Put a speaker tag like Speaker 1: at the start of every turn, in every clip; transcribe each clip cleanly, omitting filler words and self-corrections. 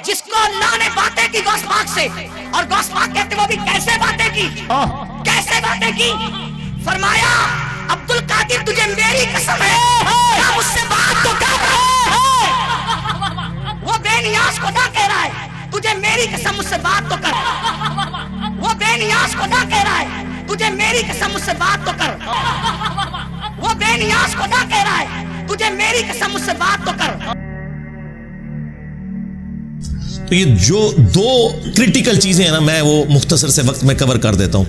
Speaker 1: जिसको अल्लाह ने बातें की गौस पाक से, और गौस पाक कहते वो भी कैसे बातें की, कैसे बातें की। फरमाया अब्दुल कादिर तुझे मेरी कसम है, क्या मुझसे बात तो कर। वो बेनियाज को ना कह रहा है तुझे मेरी कसम मुझसे बात तो कर। वो बेनियाज को ना कह रहा है तुझे मेरी कसम मुझसे बात तो कर। वो बेनियाज को ना कह रहा है तुझे मेरी कसम मुझसे बात तो कर।
Speaker 2: तो ये जो दो क्रिटिकल चीजें हैं ना, मैं वो मुख्तसर से वक्त में कवर कर देता हूं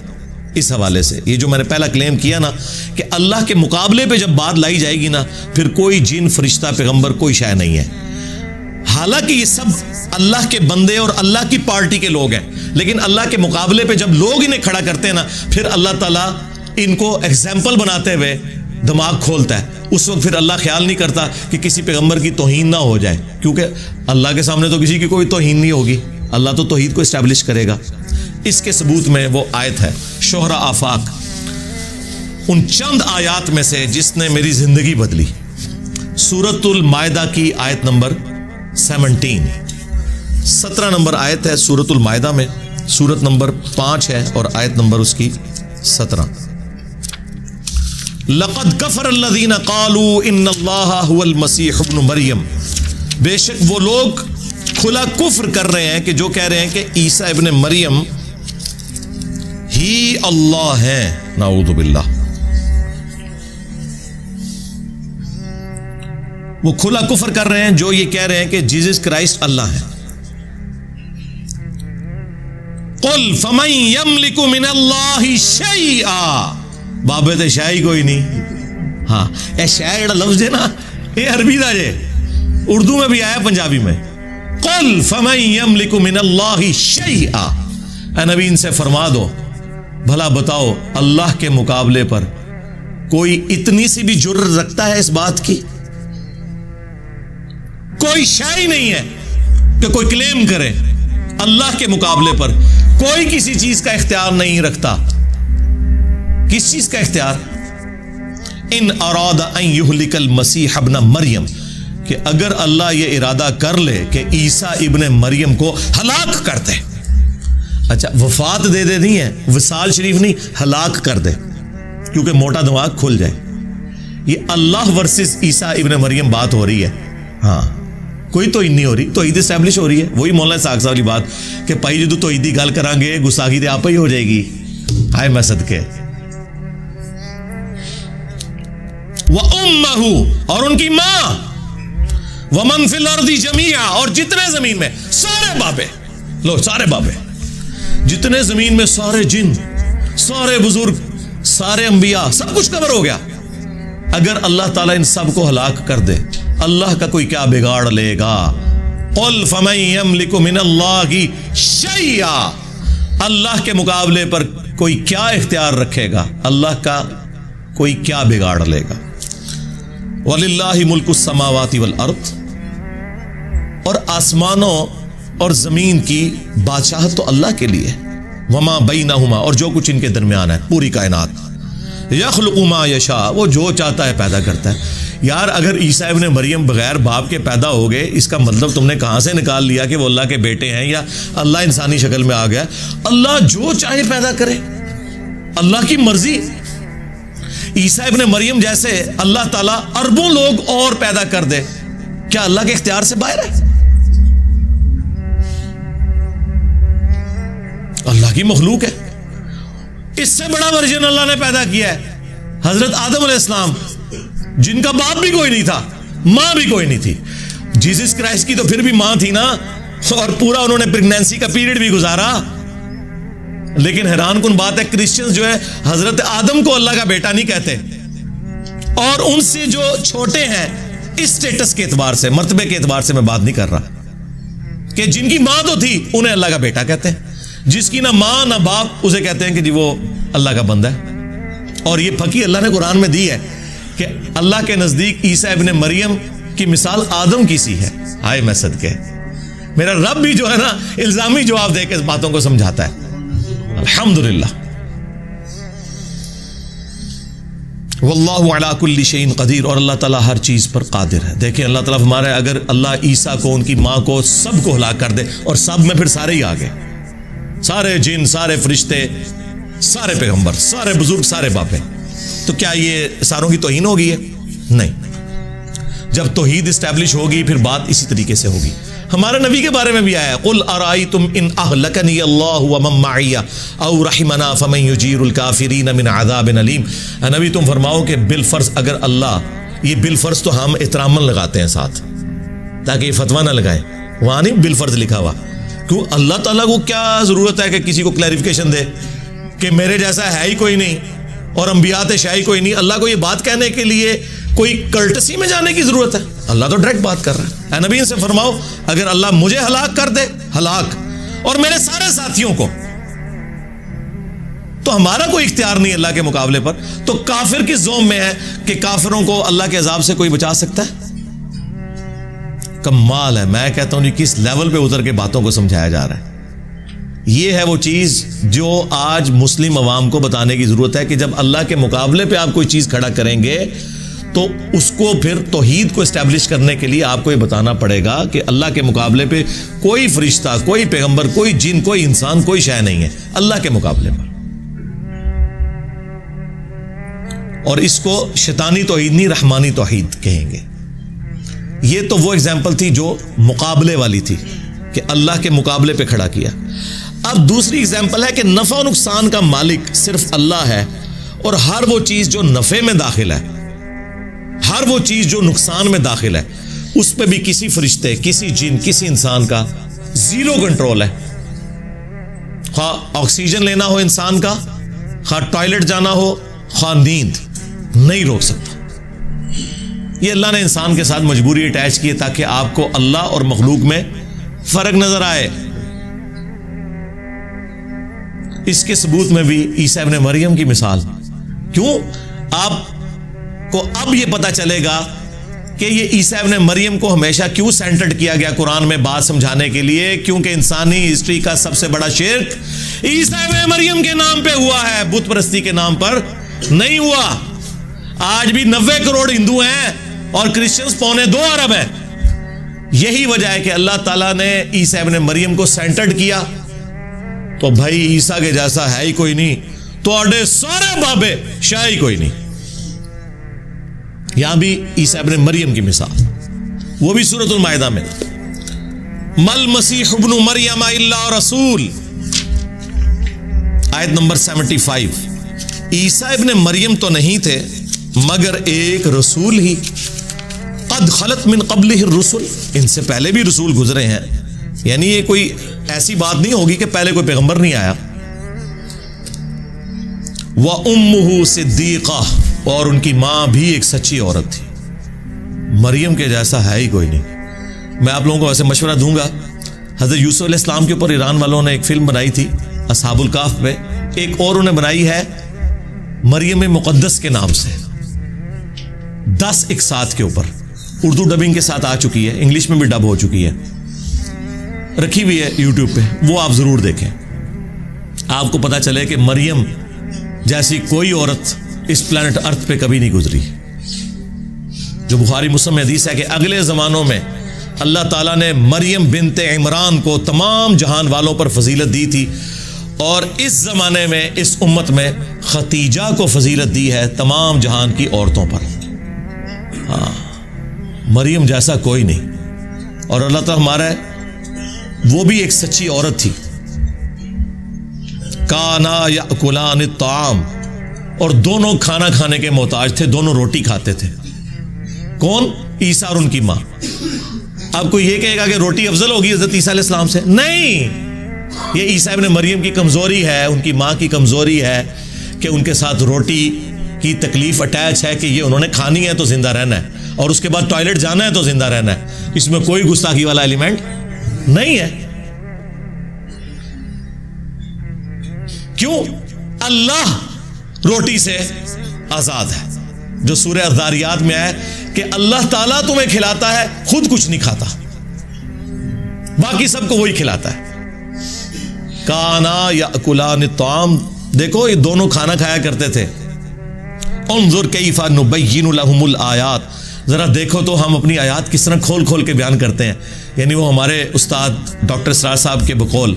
Speaker 2: इस हवाले से। ये जो मैंने पहला क्लेम किया ना कि अल्लाह के मुकाबले पे जब बात लाई जाएगी ना, फिर कोई जिन, फरिश्ता, पैगंबर कोई शय नहीं है। हालांकि ये सब अल्लाह के बंदे और अल्लाह की पार्टी के लोग हैं, लेकिन अल्लाह के मुकाबले पे जब लोग इन्हें खड़ा करते हैं ना, फिर अल्लाह ताला इनको एग्जाम्पल बनाते हुए दिमाग खोलता है। उस वक्त फिर अल्लाह ख्याल नहीं करता कि किसी पैगंबर की तौहीन ना हो जाए, क्योंकि अल्लाह के सामने तो किसी की कोई तौहीन नहीं होगी। अल्लाह तो तौहीद को इस्टेब्लिश करेगा। इसके सबूत में वो आयत है शोहरा आफाक, उन चंद आयात में से जिसने मेरी जिंदगी बदली। सूरतुल मायदा की आयत नंबर 17 नंबर आयत है सूरतुल मायदा में, सूरत नंबर 5 है और आयत नंबर उसकी 17। लक़द कफ़र अल्लज़ीना क़ालू इन्नल्लाहा हुवल मसीह इब्नु मरियम, बेशक वो लोग खुला कुफ्र कर रहे हैं कि जो कह रहे हैं कि ईसा इब्न मरियम ही अल्लाह है। नाऊज़ु बिल्लाह। वो खुला कुफ्र कर रहे हैं जो ये कह रहे हैं कि जीसस क्राइस्ट अल्लाह है। कुल फमन यमलिकु मिनल्लाहि शैआ, बाबे ते शाही कोई नहीं। हाँ, ए शाह जेड़ा लफ्ज है ना, ये अरबी दा जे, उर्दू में भी आया, पंजाबी में। कुल फमन यमलिकु मिनल्लाहि शैआ, ए नबी इनसे फरमा दो, भला बताओ अल्लाह के मुकाबले पर कोई इतनी सी भी जुर्रत रखता है इस बात की? कोई शाही नहीं है कि कोई क्लेम करे। अल्लाह के मुकाबले पर कोई किसी चीज का इख्तियार नहीं रखता। किस चीज का इख्तियार? इन अरादा अन युहलिकल मसीह इब्न मरियम, कि अगर अल्लाह ये इरादा कर ले कि ईसा इब्न मरियम को हलाक कर दे। अच्छा, वफात दे दे नहीं है, विसाल शरीफ नहीं, हलाक कर दे, क्योंकि मोटा दिमाग खुल जाए। ये अल्लाह वर्सेस ईसा इब्न मरियम बात हो रही है। हाँ, कोई तो नहीं हो रही, तो ईद एस्टैब्लिश हो रही है। वही मौलाना साहब वाली बात कि भाई जो तो ईदी गल करांगे गुस्ताखी तो आप ही हो जाएगी। हाय मैं सदके। व उम्महु, और उनकी मां, व मन फिल अर्दी जमीआ, और जितने जमीन में सारे बाबे, लो सारे बाबे, जितने जमीन में सारे जिन, सारे बुजुर्ग, सारे अंबिया, सब कुछ कवर हो गया। अगर अल्लाह ताला इन सब को हलाक कर दे, अल्लाह का कोई क्या बिगाड़ लेगा? कुल फमन यमलिकु मिनल्लाहि शैआ, अल्लाह के मुकाबले पर कोई क्या इख्तियार रखेगा? अल्लाह का कोई क्या बिगाड़ लेगा? वलिल्लाहि मुल्कुस समावाति वल अर्द, और आसमानों और जमीन की बादशाहत तो अल्लाह के लिए। वमा बैनहुमा, और जो कुछ इनके दरमियान है, पूरी कायनात। यखलुकु मा यशा, वो जो चाहता है पैदा करता है। यार, अगर ईसा इब्न मरियम बगैर बाप के पैदा हो गए, इसका मतलब तुमने कहां से निकाल लिया कि वो अल्लाह के बेटे हैं या अल्लाह इंसानी शक्ल में आ गया? अल्लाह जो चाहे पैदा करे, अल्लाह की मर्जी। ईसा इब्न मरियम जैसे अल्लाह ताला अरबों लोग और पैदा कर दे, क्या अल्लाह के इख्तियार से बाहर है? अल्लाह की मखलूक है। इससे बड़ा वर्जन अल्लाह ने पैदा किया है, हजरत आदम अलैहिस्सलाम, जिनका बाप भी कोई नहीं था, मां भी कोई नहीं थी। जीसस क्राइस्ट की तो फिर भी मां थी ना, और पूरा उन्होंने प्रेगनेंसी का पीरियड भी गुजारा। लेकिन हैरान कुन बात है, क्रिश्चियंस जो है हजरत आदम को अल्लाह का बेटा नहीं कहते, और उनसे जो छोटे हैं इस स्टेटस के एतबार से, मर्तबे के एतबार से मैं बात नहीं कर रहा, कि जिनकी मां तो थी उन्हें अल्लाह का बेटा कहते हैं, जिसकी ना मां ना बाप, उसे कहते हैं कि जी वो अल्लाह का बंदा है। और ये फकी अल्लाह ने कुरान में दी है कि अल्लाह के नजदीक ईसा इब्न मरियम की मिसाल आदम की सी है। हाय मैं सदके, मेरा रब भी जो है ना इल्जामी जवाब देकर इस बातों को समझाता है। अल्हम्दुलिल्लाह। वल्लाहु अला कुल्ली शैइन कदीर, और अल्लाह ताला हर चीज़ पर कादिर है। देखिए अल्लाह ताला फरमा रहा है, अगर अल्लाह ईसा को, उनकी माँ को, सबको हलाक कर दे, और सब में फिर सारे ही आ गए, सारे जिन, सारे फरिश्ते, सारे पैगंबर, सारे बुजुर्ग, सारे बापे, तो क्या ये सारों की तौहीन होगी है? नहीं। जब तौहीद इस्टेब्लिश होगी फिर बात इसी तरीके से होगी। हमारे नबी के बारे में भी आया, कुल अराइतुम इन अहलकनी अल्लाहु व मन माइया औ रहमना फमन युजीरुल काफिरीन मिन अज़ाबिन अलीम। नबी तुम फरमाओ कि बिलफर्ज अगर अल्लाह, ये बिलफर्ज तो हम इतरामन लगाते हैं साथ, ताकि ये फतवा ना लगाए, वहां नहीं बिलफर्ज लिखा हुआ। क्यों? अल्लाह ताला को क्या जरूरत है कि किसी को क्लैरिफिकेशन दे कि मेरे जैसा है ही कोई नहीं और अंबिया ते शाही कोई नहीं। अल्लाह को ये बात कहने के लिए कोई कर्टसी में जाने की जरूरत है? अल्लाह तो डायरेक्ट बात कर रहा है। नबी इनसे फरमाओ, अगर अल्लाह मुझे हलाक कर दे, हलाक, और मेरे सारे साथियों को, तो हमारा कोई इख्तियार नहीं अल्लाह के मुकाबले पर। तो काफिर किस ज़ोम में है कि काफिरों को अल्लाह के अजाब से कोई बचा सकता है? कमाल है। मैं कहता हूं किस लेवल पे उतर के बातों को समझाया जा रहा है। ये है वो चीज जो आज मुस्लिम अवाम को बताने की जरूरत है कि जब अल्लाह के मुकाबले पे आप कोई चीज खड़ा करेंगे तो उसको फिर तौहीद को एस्टैब्लिश करने के लिए आपको ये बताना पड़ेगा कि अल्लाह के मुकाबले पे कोई फरिश्ता, कोई पैगंबर, कोई जिन, कोई इंसान, कोई शय नहीं है अल्लाह के मुकाबले पर। और इसको शैतानी तौहीद नहीं, रहमानी तौहीद कहेंगे। ये तो वो एग्जाम्पल थी जो मुकाबले वाली थी कि अल्लाह के मुकाबले पे खड़ा किया। अब दूसरी एग्जाम्पल है कि नफा और नुकसान का मालिक सिर्फ अल्लाह है, और हर वो चीज जो नफे में दाखिल है, हर वो चीज जो नुकसान में दाखिल है, उस पर भी किसी फरिश्ते, किसी जिन, किसी इंसान का जीरो कंट्रोल है। खा ऑक्सीजन लेना हो इंसान का, खा टॉयलेट जाना हो, खा नींद, नहीं रोक सकता। ये अल्लाह ने इंसान के साथ मजबूरी अटैच की है ताकि आपको अल्लाह और मखलूक में फर्क नजर आए। इसके सबूत में भी ईसा इब्ने मरियम की मिसाल। क्यों? आपको अब यह पता चलेगा कि ये ईसा इब्ने मरियम को हमेशा क्यों सेंटर्ड किया गया कुरान में बात समझाने के लिए, क्योंकि इंसानी हिस्ट्री का सबसे बड़ा शिर्क ईसा इब्ने मरियम के नाम पे हुआ है, बुत परस्ती के नाम पर नहीं हुआ। आज भी 90 करोड़ हिंदू हैं और क्रिश्चियंस 2.25 अरब हैं। यही वजह है कि अल्लाह ताला ने ईसा इब्ने मरियम को सेंटर्ड किया। तो भाई ईसा के जैसा है ही कोई नहीं, तो आडे सारे बाबे शाह ही कोई नहीं। यहां भी ईसा इब्ने मरियम की मिसाल, वो भी सूरतुल माइदा में, मल मसीह इब्नु मरियम इल्ला रसूल, आयत नंबर 75। ईसा इब्ने मरियम तो नहीं थे मगर एक रसूल ही, कद खलत मिन क़ब्लिहि रुसूल, इनसे पहले भी रसूल गुजरे हैं। यानी ये कोई ऐसी बात नहीं होगी कि पहले कोई पैगंबर नहीं आया। व उम्मुहु सिद्दीक़ा, और उनकी मां भी एक सच्ची औरत थी। मरियम के जैसा है ही कोई नहीं। मैं आप लोगों को ऐसे मशवरा दूंगा, हजरत यूसुफ अलैहिस्सलाम के ऊपर ईरान वालों ने एक फिल्म बनाई थी असहाबुल काफ पे, एक और उन्होंने बनाई है मरियम मुक़द्दस के नाम से, 10 एक साथ के ऊपर, उर्दू डबिंग के साथ आ चुकी है, इंग्लिश में भी डब हो चुकी है, रखी हुई है यूट्यूब पे, वो आप जरूर देखें। आपको पता चले कि मरियम जैसी कोई औरत इस प्लेनेट अर्थ पे कभी नहीं गुजरी। जो बुखारी मुस्लिम में हदीस है कि अगले जमानों में अल्लाह ताला ने मरियम बिनते इमरान को तमाम जहान वालों पर फजीलत दी थी, और इस जमाने में इस उम्मत में खतीजा को फजीलत दी है तमाम जहान की औरतों पर। हाँ, मरियम जैसा कोई नहीं। और अल्लाह ताला हमारा वो भी एक सच्ची औरत थी। काना याकुलान ताम, और दोनों खाना खाने के मोहताज थे, दोनों रोटी खाते थे। कौन? ईसा और उनकी मां। अब कोई ये कहेगा कि रोटी अफजल होगी हजरत ईसा अलैहिस्सलाम से? नहीं, ये ईसा इब्ने मरियम की कमजोरी है, उनकी मां की कमजोरी है कि उनके साथ रोटी की तकलीफ अटैच है कि ये उन्होंने खानी है तो जिंदा रहना है, और उसके बाद टॉयलेट जाना है तो जिंदा रहना है। इसमें कोई गुस्ताखी वाला एलिमेंट नहीं है। क्यों? अल्लाह रोटी से आजाद है, जो सूरह अज़ारियात में है कि अल्लाह ताला तुम्हें खिलाता है, खुद कुछ नहीं खाता, बाकी सबको वही खिलाता है। काना याकुलान ताम, देखो ये दोनों खाना खाया करते थे, उन्जुर कैफा नुबय्यिनु लहुमुल आयात, जरा देखो तो हम अपनी आयात किस तरह खोल खोल के बयान करते हैं। यानी वो हमारे उस्ताद डॉक्टर सरार साहब के बकौल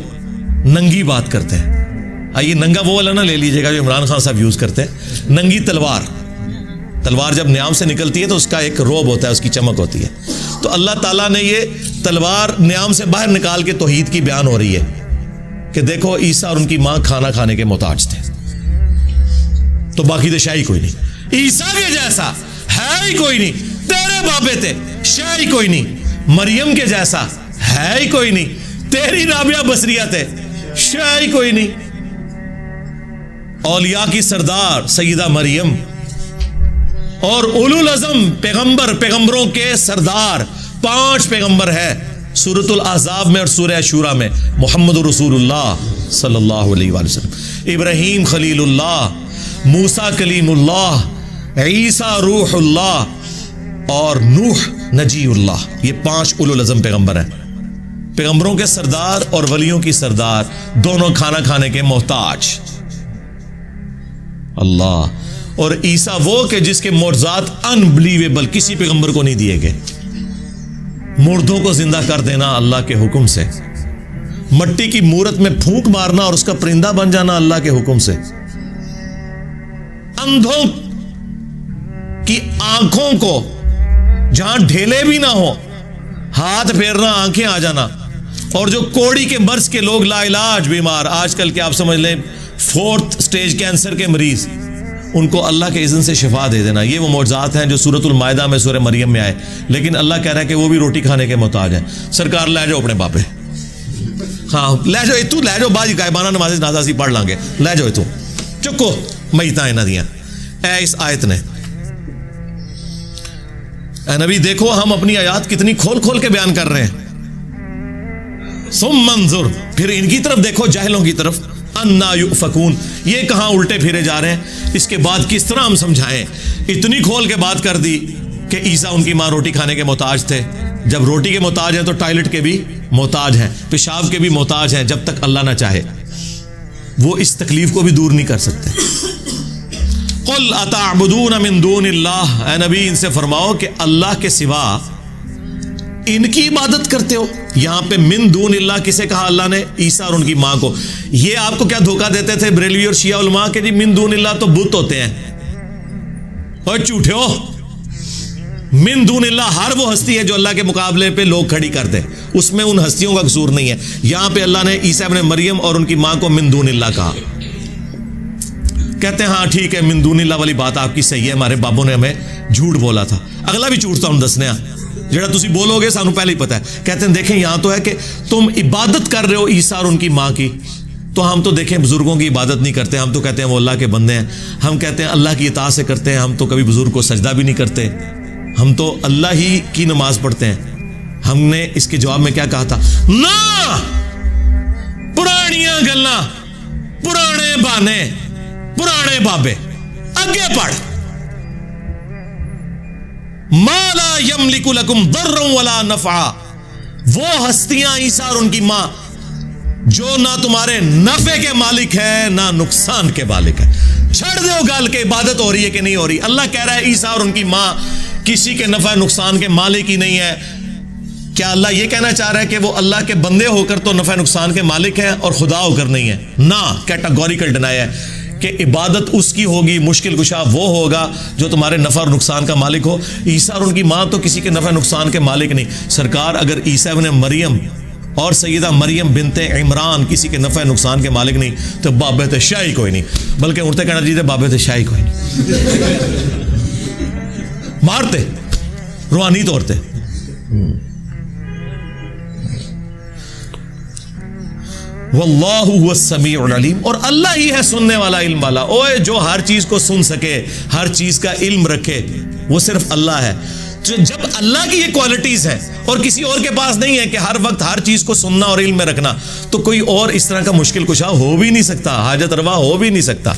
Speaker 2: नंगी बात करते हैं। आइए नंगा वो वाला ना ले लीजिएगा जो इमरान खान साहब यूज करते हैं। नंगी तलवार, तलवार जब न्याम से निकलती है तो उसका एक रोब होता है, उसकी चमक होती है। तो अल्लाह ताला ने ये तलवार न्याम से बाहर निकाल के तौहीद की बयान हो रही है कि देखो ईसा और उनकी मां खाना खाने के मोहताज थे, तो बाकी तो शाही कोई नहीं। ईसा के जैसा है ही कोई नहीं, तेरे बाबे थे शाही कोई नहीं। मरियम के जैसा है ही कोई नहीं, तेरी राबिया बसरिया थे शाही कोई नहीं। औलिया की सरदार सईदा मरियम और उलुल अज़म पैगंबरों के सरदार 5 पैगंबर है सूरतुल अहज़ाब में और सूरह शूरा में। मोहम्मद रसूलुल्लाह सल्लल्लाहु अलैहि वसल्लम, इब्राहीम खलीलुल्लाह, मूसा कलीमुल्लाह, ईसा रूहुल्लाह और नूह नजीउल्लाह। ये 5 उलुल अज़म पैगंबर हैं, पैगंबरों के सरदार और वलियों की सरदार, दोनों खाना खाने के मोहताज। अल्लाह। और ईसा वो कि जिसके मोज़ात अनबिलीवेबल किसी पैगंबर को नहीं दिए गए। मुर्दों को जिंदा कर देना अल्लाह के हुक्म से, मट्टी की मूरत में फूंक मारना और उसका परिंदा बन जाना अल्लाह के हुक्म से, अंधों की आंखों को जहां ढेले भी ना हो हाथ फेरना, आंखें आ जाना, और जो कोड़ी के मर्ज के लोग लाइलाज बीमार, आजकल के आप समझ लें 4th स्टेज कैंसर के मरीज, उनको अल्लाह के इज़्न से शिफा दे देना। ये वो मौज़ात हैं जो सूरतुल मायदा में सूरह मरियम में आए। लेकिन अल्लाह कह रहा है कि वो भी रोटी खाने के मोहताज हैं। सरकार ले जाओ अपने बापे, हाँ ले जाओ, तू ले जाओ, बाजी गायबाना नमाज़ नाजासी पढ़ लांगे, ले जाओ तू चुको मईता इन्हां दियां। ऐ इस आयत ने, ऐ नबी देखो हम अपनी आयात कितनी खोल खोल के बयान कर रहे हैं। सुम मंजुर, फिर इनकी तरफ देखो, जाहिलों की तरफ, अन्ना युफकून, ये कहां उल्टे फिरे जा रहे हैं। इसके बाद किस तरह हम समझाएं। इतनी खोल के बात कर दी कि ईसा उनकी मां रोटी खाने के मोहताज थे। जब रोटी के मोहताज हैं तो टॉयलेट के भी मोहताज हैं, पेशाब के भी मोहताज हैं। जब तक अल्लाह ना चाहे वो इस तकलीफ को भी दूर नहीं कर सकते। कुल अतअबुदून मिन दूनिल्लाह, ऐ नबी इनसे फरमाओ कि अल्लाह के सिवा इनकी इबादत करते हो। यहां पे मिन दूनिल्लाह किसे कहा अल्लाह ने? ईसा और उनकी मां को। ये आपको क्या धोखा देते थे बरेलवी और शिया उलमा के जी मिन दूनिल्लाह तो बुत होते हैं। और झूठे हो, मिन दूनिल्लाह हर वो हस्ती है जो अल्लाह के मुकाबले पे लोग खड़ी कर दे, उसमें उन हस्तियों का कसूर नहीं है। यहां पे अल्लाह ने ईसा इब्न मरियम और उनकी मां को मिन दूनिल्लाह कहा। कहते हैं हाँ ठीक है, मिन दूनिल्लाह वाली बात आपकी सही है, हमारे बाबों ने हमें झूठ बोला था। अगला भी झूठ हम दसने जेड़ा तुसी बोलोगे सानू पहले ही पता है। कहते हैं देखें यहां तो है कि तुम इबादत कर रहे हो ईसा और उनकी मां की, तो हम तो देखें बुजुर्गों की इबादत नहीं करते, हम तो कहते हैं वो अल्लाह के बंदे हैं, हम कहते हैं अल्लाह की इताअत से करते हैं, हम तो कभी बुजुर्ग को सजदा भी नहीं करते, हम तो अल्लाह ही की नमाज पढ़ते हैं। हमने इसके जवाब में क्या कहा था? ना, पुरानियां गल्लां, पुराने बहाने, पुराने बाबे, आगे पढ़। माला यमलिकु लकुम दर्रन वला नफा, वो हस्तियां ईसा और उनकी मां जो ना तुम्हारे नफे के मालिक है ना नुकसान के मालिक है। छड़ दो गाल के, इबादत हो रही है कि नहीं हो रही? अल्लाह कह रहा है ईसा और उनकी मां किसी के नफा नुकसान के मालिक ही नहीं है। क्या अल्लाह ये कहना चाह रहा है कि वो अल्लाह के बंदे होकर तो नफा नुकसान के मालिक है और खुदा होकर नहीं है? ना, कैटेगोरिकल डिनाई है कि इबादत उसकी होगी, मुश्किल कुशा वो होगा जो तुम्हारे नफा और नुकसान का मालिक हो। ईसा और उनकी मां तो किसी के नफा नुकसान के मालिक नहीं। सरकार अगर ईसा इब्न मरियम और सैयदा मरियम बिनते इमरान किसी के नफा नुकसान के मालिक नहीं तो बाबे ते शाही कोई नहीं, बल्कि उड़ते कहना चाहिए बाबे ते शाही कोई नहीं। मारते रूहानी तौर पे। वल्लाहु हुवस समीउल अलीम, और अल्लाह ही है सुनने वाला, इल्म वाला। ओए जो हर चीज को सुन सके, हर चीज का इल्म रखे, वो सिर्फ अल्लाह है। जब अल्लाह की ये क्वालिटीज हैं और किसी और के पास नहीं है कि हर वक्त हर चीज को सुनना और इल्म में रखना, तो कोई और इस तरह का मुश्किल कुशा हो भी नहीं सकता, हाजत रवा हो भी नहीं सकता।